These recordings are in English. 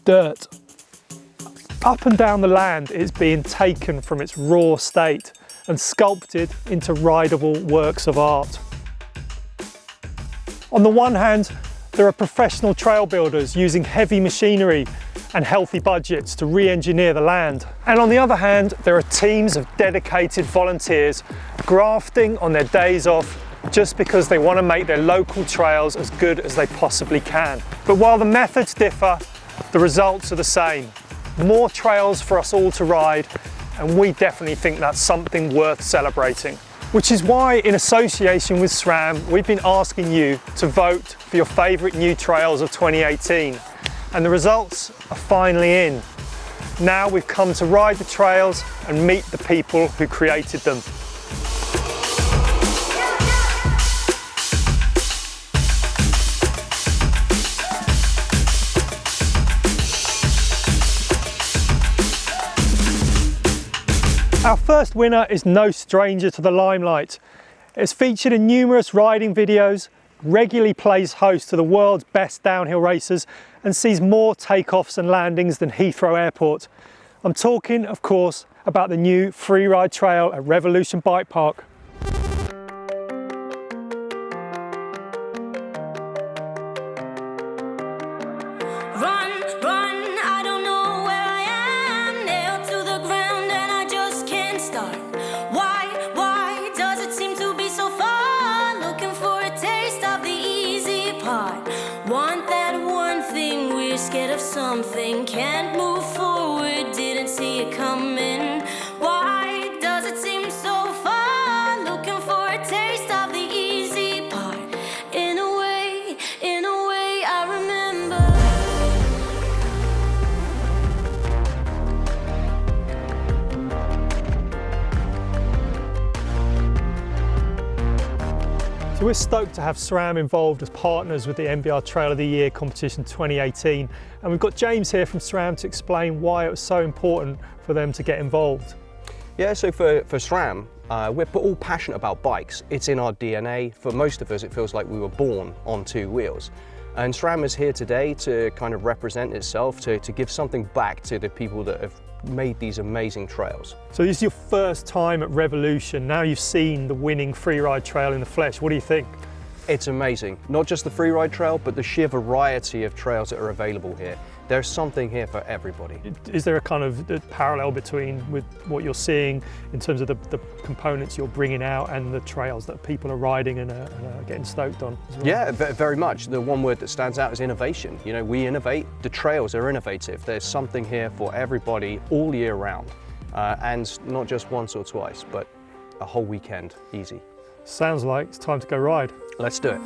dirt. Up and down the land, it's being taken from its raw state and sculpted into rideable works of art. On the one hand, there are professional trail builders using heavy machinery and healthy budgets to re-engineer the land. And on the other hand, there are teams of dedicated volunteers grafting on their days off just because they want to make their local trails as good as they possibly can. But while the methods differ, the results are the same. More trails for us all to ride, and we definitely think that's something worth celebrating. Which is why, in association with SRAM, we've been asking you to vote for your favourite new trails of 2018. And the results are finally in. Now we've come to ride the trails and meet the people who created them. Our first winner is no stranger to the limelight. It's featured in numerous riding videos, regularly plays host to the world's best downhill racers, and sees more takeoffs and landings than Heathrow Airport. I'm talking, of course, about the new Freeride Trail at Revolution Bike Park. Something can't move forward, didn't see it coming. Why does it seem so far? Looking for a taste of the easy part. In a way, I remember. So we're stoked to have SRAM involved as partners with the NBR Trail of the Year competition 2018. And we've got James here from SRAM to explain why it was so important for them to get involved. Yeah, so for SRAM, we're all passionate about bikes. It's in our DNA. For most of us, it feels like we were born on two wheels. And SRAM is here today to kind of represent itself, to give something back to the people that have made these amazing trails. So this is your first time at Revolution. Now you've seen the winning Freeride Trail in the flesh. What do you think? It's amazing. Not just the Freeride Trail, but the sheer variety of trails that are available here. There's something here for everybody. Is there a kind of parallel between with what you're seeing in terms of the components you're bringing out and the trails that people are riding and are getting stoked on as well? Yeah, very much. The one word that stands out is innovation. You know, we innovate, the trails are innovative. There's something here for everybody all year round. And not just once or twice, but a whole weekend, easy. Sounds like it's time to go ride. Let's do it.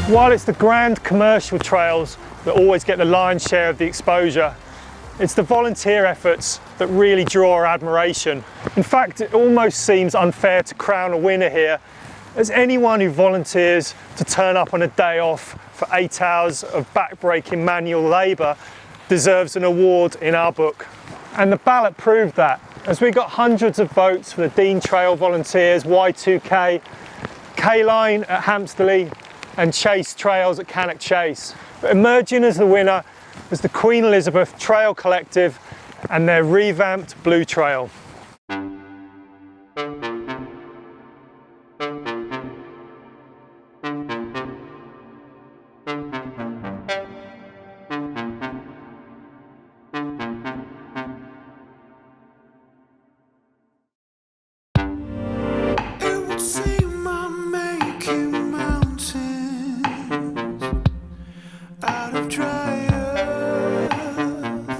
While it's the grand commercial trails that always get the lion's share of the exposure, it's the volunteer efforts that really draw our admiration. In fact, it almost seems unfair to crown a winner here, as anyone who volunteers to turn up on a day off for 8 hours of back-breaking manual labour deserves an award in our book. And the ballot proved that, as we got hundreds of votes for the Dean Trail volunteers, Y2K, K-Line at Hampsterley, and Chase Trails at Cannock Chase. But emerging as the winner was the Queen Elizabeth Trail Collective and their revamped Blue Trail.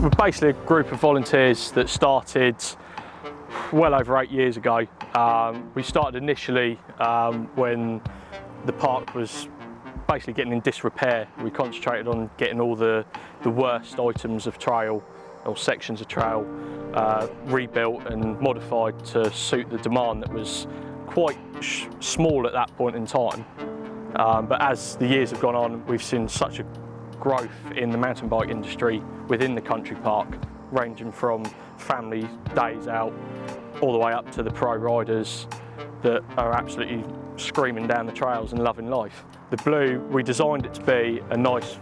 We're basically a group of volunteers that started well over 8 years ago. We started initially when the park was basically getting in disrepair. We concentrated on getting all the worst items of trail or sections of trail rebuilt and modified to suit the demand that was quite small at that point in time. But as the years have gone on, we've seen such a growth in the mountain bike industry within the country park, ranging from family days out all the way up to the pro riders that are absolutely screaming down the trails and loving life. The Blue, we designed it to be a nice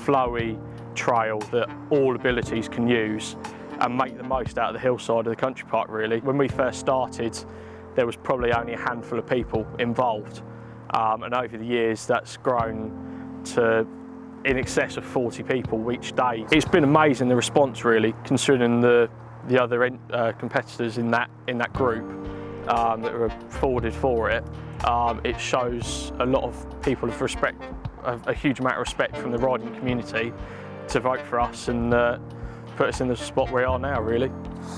flowy trail that all abilities can use and make the most out of the hillside of the country park really. When we first started, there was probably only a handful of people involved, and over the years that's grown to in excess of 40 people each day. It's been amazing, the response really, considering the other competitors in that group that were forwarded for it. It shows a lot of people of respect, a huge amount of respect from the riding community to vote for us and put us in the spot we are now really.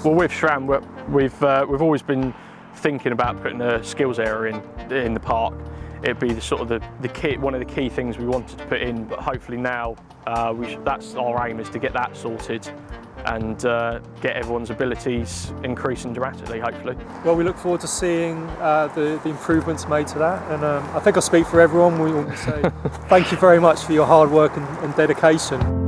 Well, with SRAM we've always been thinking about putting a skills area in the park. It'd be one of the key things we wanted to put in, but hopefully now that's our aim, is to get that sorted and get everyone's abilities increasing dramatically, hopefully. Well, we look forward to seeing the improvements made to that, and I think I speak for everyone. We want to say thank you very much for your hard work and dedication.